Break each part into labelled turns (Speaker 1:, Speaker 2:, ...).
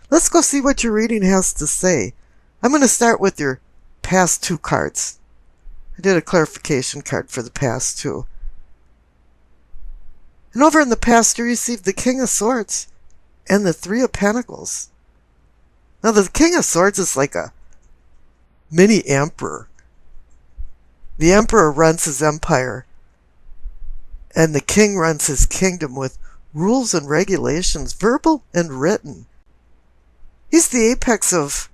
Speaker 1: Let's go see what your reading has to say. I'm going to start with your past two cards. I did a clarification card for the past two. And over in the past, you received the King of Swords and the Three of Pentacles. Now, the King of Swords is like a mini emperor. The emperor runs his empire, and the king runs his kingdom with rules and regulations, verbal and written. He's the apex of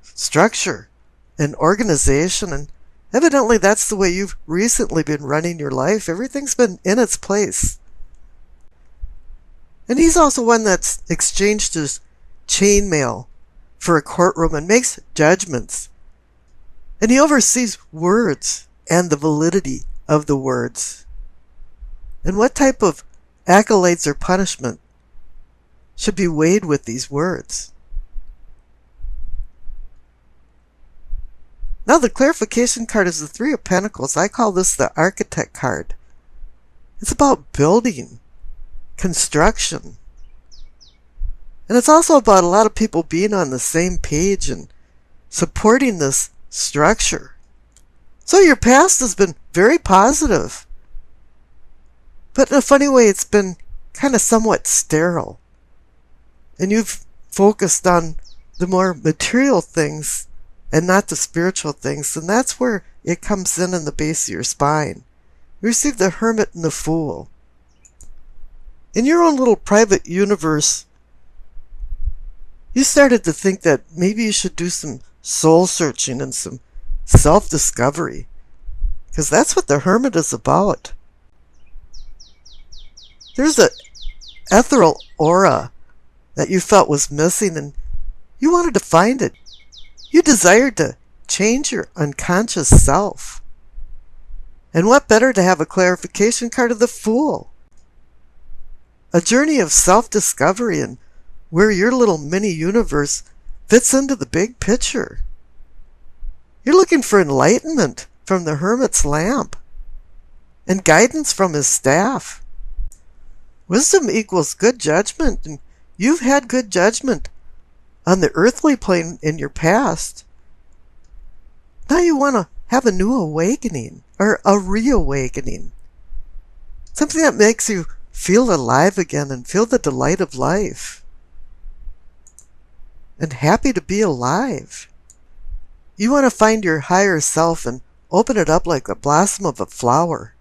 Speaker 1: structure and organization, and evidently that's the way you've recently been running your life. Everything's been in its place. And he's also one that's exchanged his chainmail for a courtroom and makes judgments. And he oversees words and the validity of the words. And what type of accolades or punishment should be weighed with these words? Now the clarification card is the Three of Pentacles. I call this the Architect card. It's about building, construction. And it's also about a lot of people being on the same page and supporting this structure. So your past has been very positive. But in a funny way, it's been kind of somewhat sterile. And you've focused on the more material things and not the spiritual things. And that's where it comes in the base of your spine. You receive the Hermit and the Fool. In your own little private universe, you started to think that maybe you should do some soul searching and some self-discovery. Because that's what the Hermit is about. There's an ethereal aura that you felt was missing, and you wanted to find it. You desired to change your unconscious self. And what better to have a clarification card of the Fool? A journey of self-discovery and where your little mini-universe fits into the big picture. You're looking for enlightenment from the Hermit's lamp and guidance from his staff. Wisdom equals good judgment, and you've had good judgment on the earthly plane in your past. Now you want to have a new awakening, or a reawakening. Something that makes you feel alive again and feel the delight of life. And happy to be alive. You want to find your higher self and open it up like the blossom of a flower.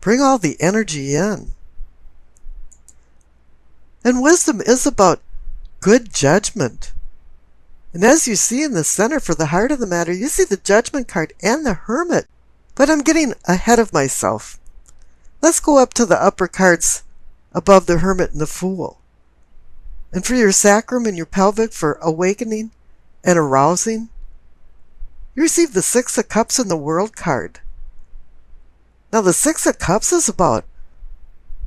Speaker 1: Bring all the energy in. And wisdom is about good judgment. And as you see in the center for the heart of the matter, you see the Judgment card and the Hermit. But I'm getting ahead of myself. Let's go up to the upper cards above the Hermit and the Fool. And for your sacrum and your pelvic for awakening and arousing, you receive the Six of Cups and the World card. Now the Six of Cups is about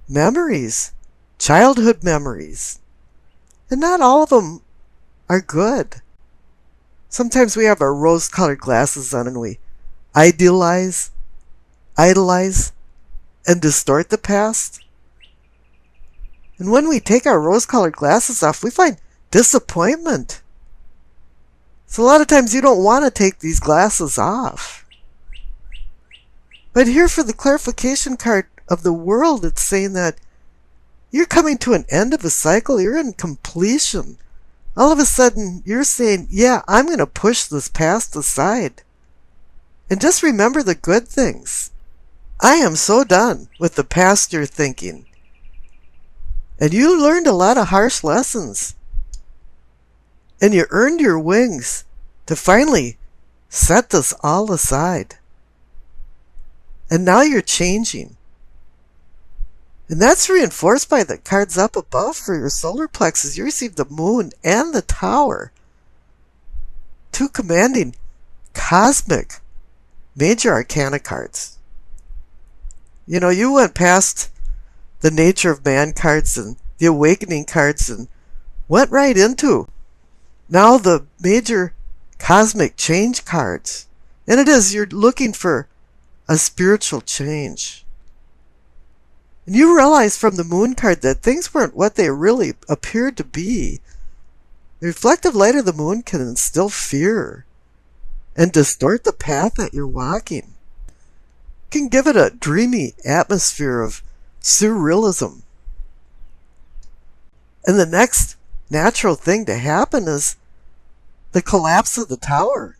Speaker 1: memories, childhood memories. And not all of them are good. Sometimes we have our rose-colored glasses on and we idolize, and distort the past. And when we take our rose-colored glasses off, we find disappointment. So a lot of times you don't want to take these glasses off. But here for the clarification card of the World, it's saying that you're coming to an end of a cycle. You're in completion. All of a sudden, you're saying, yeah, I'm going to push this past aside. And just remember the good things. I am so done with the past you're thinking. And you learned a lot of harsh lessons. And you earned your wings to finally set this all aside. And now you're changing. And that's reinforced by the cards up above for your solar plexus. You received the Moon and the Tower. Two commanding cosmic major arcana cards. You know, you went past the nature of man cards and the awakening cards and went right into now the major cosmic change cards. And it is, you're looking for a spiritual change. And you realize from the Moon card that things weren't what they really appeared to be. The reflective light of the moon can instill fear and distort the path that you're walking. It can give it a dreamy atmosphere of surrealism. And the next natural thing to happen is the collapse of the tower.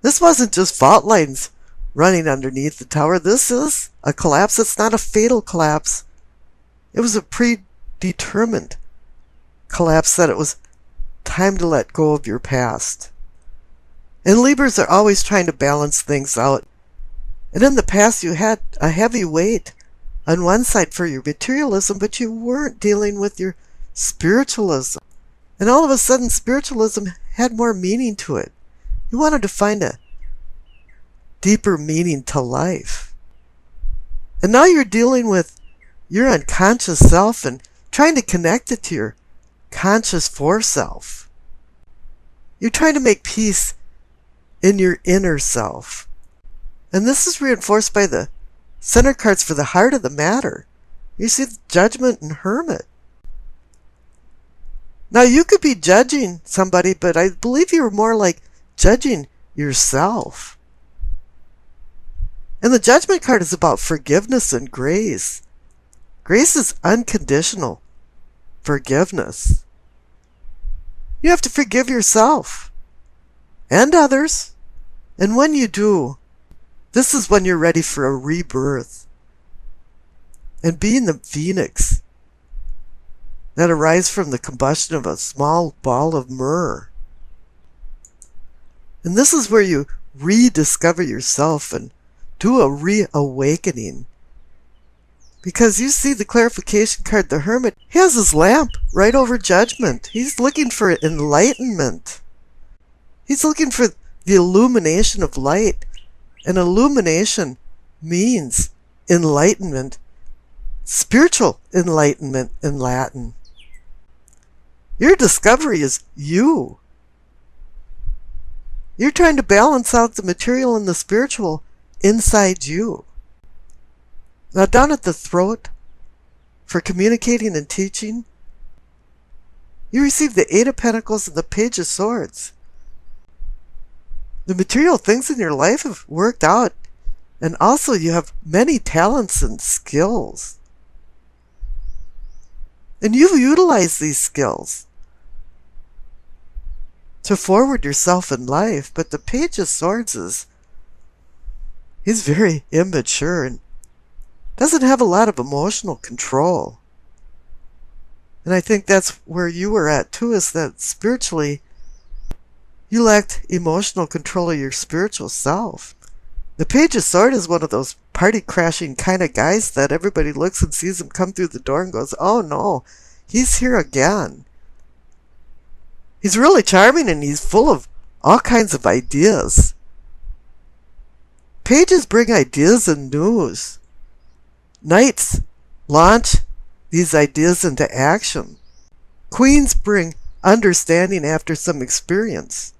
Speaker 1: This wasn't just fault lines running underneath the tower. This is a collapse. It's not a fatal collapse. It was a predetermined collapse, that it was time to let go of your past. And Libras are always trying to balance things out. And in the past you had a heavy weight on one side for your materialism, but you weren't dealing with your spiritualism. And all of a sudden spiritualism had more meaning to it. You wanted to find a deeper meaning to life. And now you're dealing with your unconscious self and trying to connect it to your conscious foreself. You're trying to make peace in your inner self. And this is reinforced by the center cards for the heart of the matter. You see the Judgment and Hermit. Now you could be judging somebody, but I believe you were more like judging yourself. And the Judgment card is about forgiveness and grace. Grace is unconditional forgiveness. You have to forgive yourself and others. And when you do, this is when you're ready for a rebirth. And being the phoenix that arises from the combustion of a small ball of myrrh. And this is where you rediscover yourself and do a reawakening. Because you see the clarification card, the Hermit, he has his lamp right over Judgment. He's looking for enlightenment. He's looking for the illumination of light. And illumination means enlightenment, spiritual enlightenment in Latin. Your discovery is you. You're trying to balance out the material and the spiritual inside you. Now down at the throat, for communicating and teaching, you receive the Eight of Pentacles and the Page of Swords. The material things in your life have worked out, and also you have many talents and skills. And you've utilized these skills to forward yourself in life, but the Page of Swords he's very immature and doesn't have a lot of emotional control. And I think that's where you were at too, is that spiritually you lacked emotional control of your spiritual self. The Page of Swords is one of those party-crashing kind of guys that everybody looks and sees him come through the door and goes, oh no, he's here again. He's really charming and he's full of all kinds of ideas. Pages bring ideas and news. Knights launch these ideas into action. Queens bring understanding after some experience.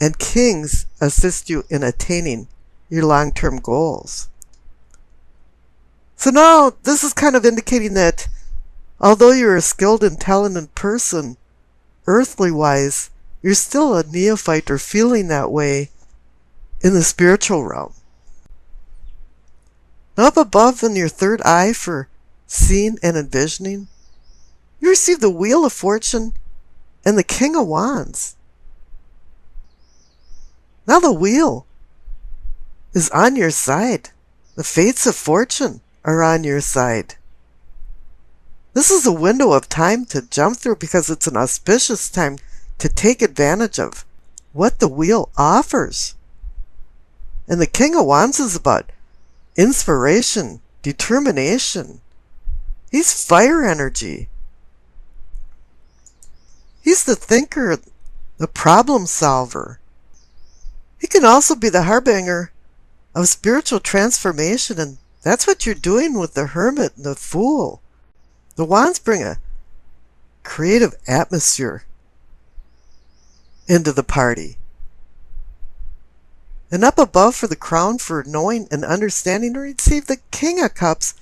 Speaker 1: And kings assist you in attaining your long-term goals. So now this is kind of indicating that although you're a skilled and talented person, earthly-wise, you're still a neophyte or feeling that way in the spiritual realm. Now up above in your third eye for seeing and envisioning, you receive the Wheel of Fortune and the King of Wands. Now the wheel is on your side. The fates of fortune are on your side. This is a window of time to jump through because it's an auspicious time to take advantage of what the wheel offers. And the King of Wands is about inspiration, determination. He's fire energy. He's the thinker, the problem solver. He can also be the harbinger of spiritual transformation, and that's what you're doing with the Hermit and the Fool. The Wands bring a creative atmosphere into the party. And up above for the crown for knowing and understanding, receive the King of Cups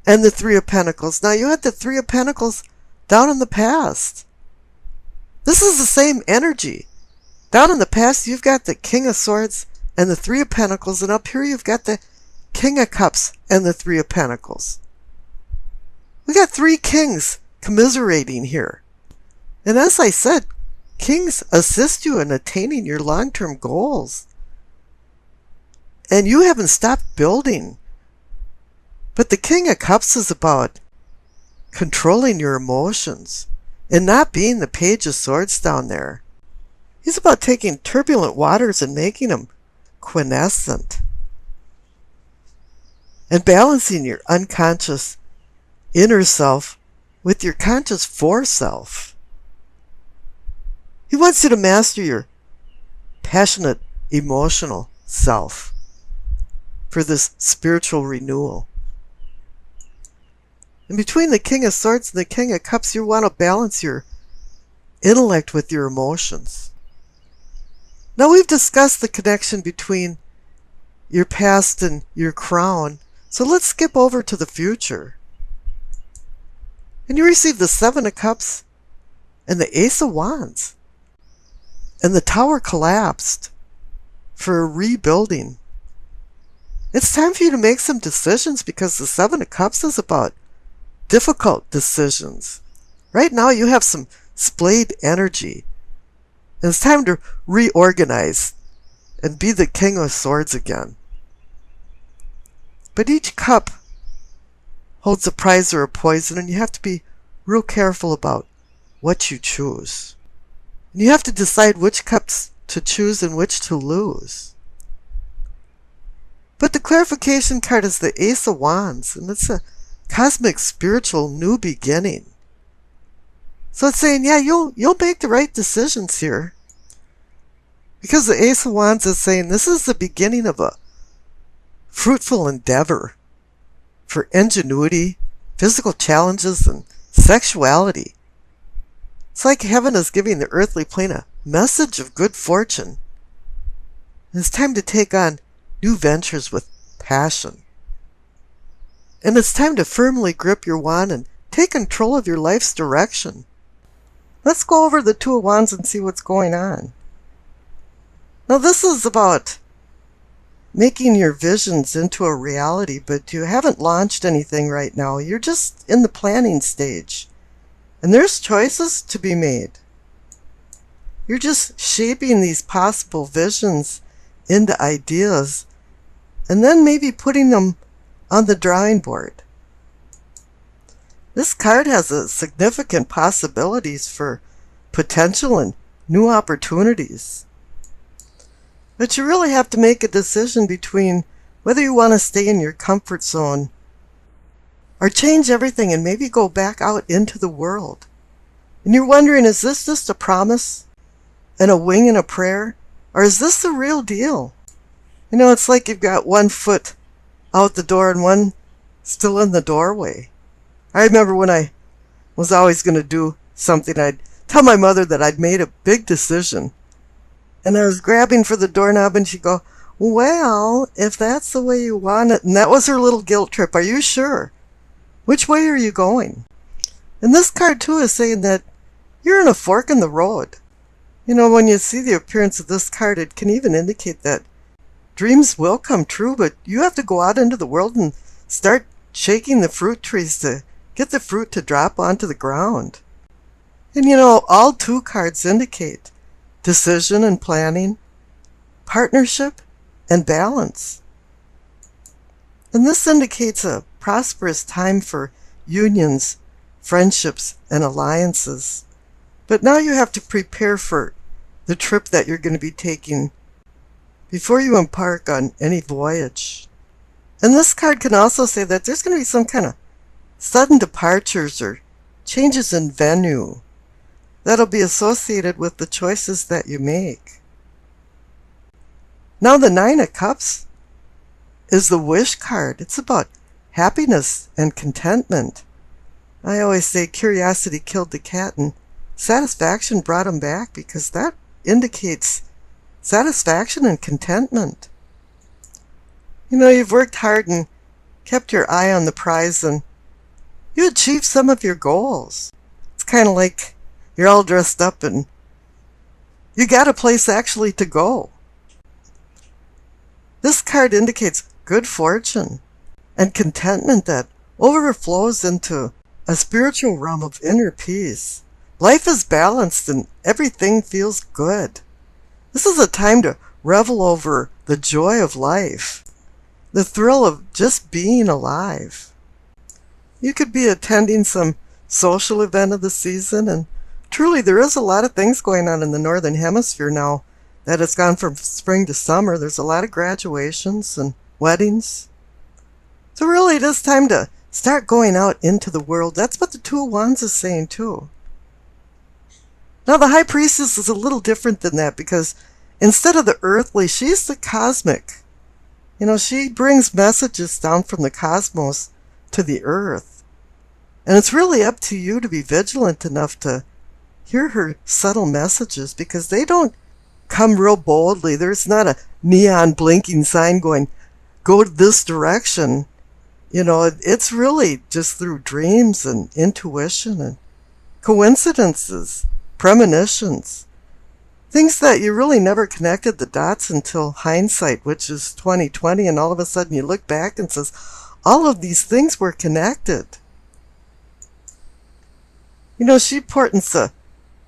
Speaker 1: and the Three of Pentacles. Now you had the Three of Pentacles down in the past. This is the same energy. Down in the past, you've got the King of Swords and the Three of Pentacles, and up here you've got the King of Cups and the Three of Pentacles. We got three kings commiserating here. And as I said, kings assist you in attaining your long-term goals. And you haven't stopped building. But the King of Cups is about controlling your emotions and not being the Page of Swords down there. He's about taking turbulent waters and making them quiescent. And balancing your unconscious inner self with your conscious foreself. He wants you to master your passionate, emotional self for this spiritual renewal. And between the King of Swords and the King of Cups, you want to balance your intellect with your emotions. Now, we've discussed the connection between your past and your crown, so let's skip over to the future. And you receive the Seven of Cups and the Ace of Wands. And the Tower collapsed for a rebuilding. It's time for you to make some decisions, because the Seven of Cups is about difficult decisions. Right now you have some splayed energy. And it's time to reorganize and be the King of Swords again. But each cup holds a prize or a poison, and you have to be real careful about what you choose. And you have to decide which cups to choose and which to lose. But the clarification card is the Ace of Wands, and it's a cosmic spiritual new beginning. So it's saying, yeah, you'll make the right decisions here. Because the Ace of Wands is saying this is the beginning of a fruitful endeavor for ingenuity, physical challenges, and sexuality. It's like heaven is giving the earthly plane a message of good fortune. And it's time to take on new ventures with passion. And it's time to firmly grip your wand and take control of your life's direction. Let's go over the Two of Wands and see what's going on. Now, this is about making your visions into a reality, but you haven't launched anything right now. You're just in the planning stage. And there's choices to be made. You're just shaping these possible visions into ideas and then maybe putting them on the drawing board. This card has a significant possibilities for potential and new opportunities. But you really have to make a decision between whether you want to stay in your comfort zone or change everything and maybe go back out into the world. And you're wondering, is this just a promise and a wing and a prayer? Or is this the real deal? You know, it's like you've got one foot out the door and one still in the doorway. I remember when I was always going to do something, I'd tell my mother that I'd made a big decision. And I was grabbing for the doorknob and she'd go, well, if that's the way you want it. And that was her little guilt trip. Are you sure? Which way are you going? And this card too is saying that you're in a fork in the road. You know, when you see the appearance of this card, it can even indicate that dreams will come true, but you have to go out into the world and start shaking the fruit trees to get the fruit to drop onto the ground. And you know, all two cards indicate decision and planning, partnership, and balance. And this indicates a prosperous time for unions, friendships, and alliances. But now you have to prepare for the trip that you're going to be taking before you embark on any voyage. And this card can also say that there's going to be some kind of sudden departures or changes in venue that'll be associated with the choices that you make. Now the Nine of Cups is the wish card. It's about happiness and contentment. I always say curiosity killed the cat and satisfaction brought him back, because that indicates satisfaction and contentment. You know, you've worked hard and kept your eye on the prize and you achieved some of your goals. It's kind of like you're all dressed up and You got a place actually to go. This card indicates good fortune and contentment that overflows into a spiritual realm of inner peace. Life is balanced and everything feels good. This is a time to revel over the joy of life, the thrill of just being alive. You could be attending some social event of the season, and truly there is a lot of things going on in the Northern Hemisphere now that it's gone from spring to summer. There's a lot of graduations and weddings. So really it is time to start going out into the world. That's what the Two of Wands is saying too. Now the High Priestess is a little different than that, because instead of the earthly, she's the cosmic. She brings messages down from the cosmos to the earth. And it's really up to you to be vigilant enough to hear her subtle messages, because they don't come real boldly. There's not a neon blinking sign going, go this direction. It's really just through dreams and intuition and coincidences, premonitions, things that you really never connected the dots until hindsight, which is 2020, and all of a sudden you look back and says, all of these things were connected. She portends a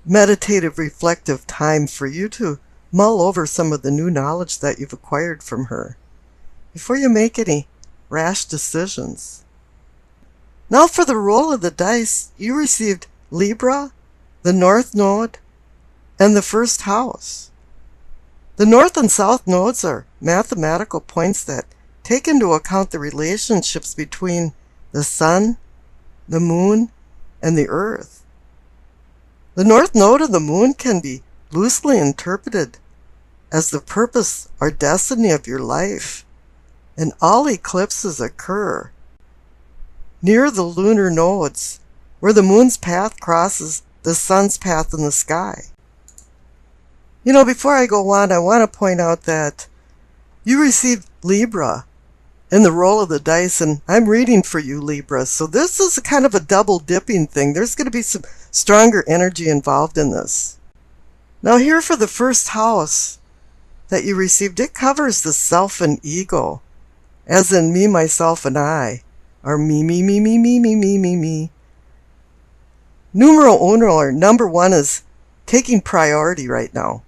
Speaker 1: meditative, reflective time for you to mull over some of the new knowledge that you've acquired from her before you make any rash decisions. Now for the roll of the dice, you received Libra, the North Node, and the first house. The North and South nodes are mathematical points that take into account the relationships between the Sun, the Moon, and the Earth. The North Node of the Moon can be loosely interpreted as the purpose or destiny of your life, and all eclipses occur near the lunar nodes, where the Moon's path crosses the Sun's path in the sky. Before I go on, I want to point out that you received Libra in the roll of the dice, and I'm reading for you, Libra. So this is kind of a double dipping thing. There's going to be some stronger energy involved in this. Now here for the first house that you received, it covers the self and ego, as in me, myself, and I, or me, me, me, me, me, me, me, me, me. Numero uno, or number one, is taking priority right now.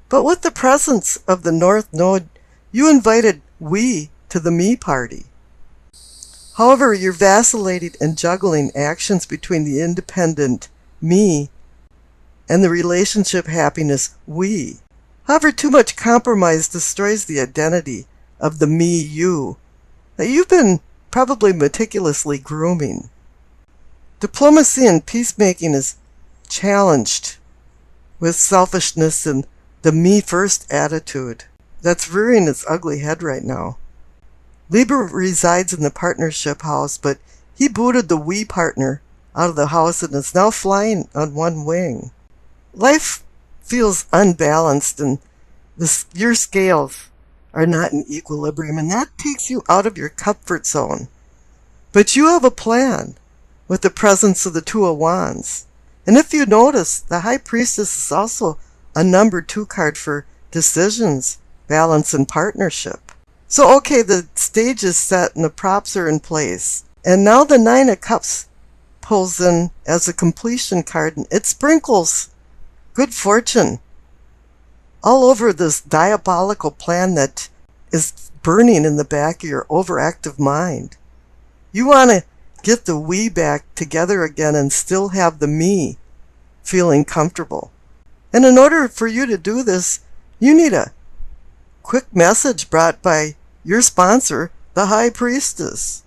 Speaker 1: But with the presence of the North Node, you invited we to the me party. However, you're vacillating and juggling actions between the independent me and the relationship happiness we. However, too much compromise destroys the identity of the me you that you've been probably meticulously grooming. Diplomacy and peacemaking is challenged with selfishness and the me-first attitude that's rearing its ugly head right now. Libra resides in the partnership house, but he booted the we partner out of the house and is now flying on one wing. Life feels unbalanced, and your scales are not in equilibrium, and that takes you out of your comfort zone. But you have a plan with the presence of the Two of Wands. And if you notice, the High Priestess is also a number 2 card for decisions, balance, and partnership. So okay, the stage is set and the props are in place. And now the Nine of Cups pulls in as a completion card, and it sprinkles good fortune all over this diabolical plan that is burning in the back of your overactive mind. You want to get the we back together again and still have the me feeling comfortable. And in order for you to do this, you need a quick message brought by your sponsor, the High Priestess.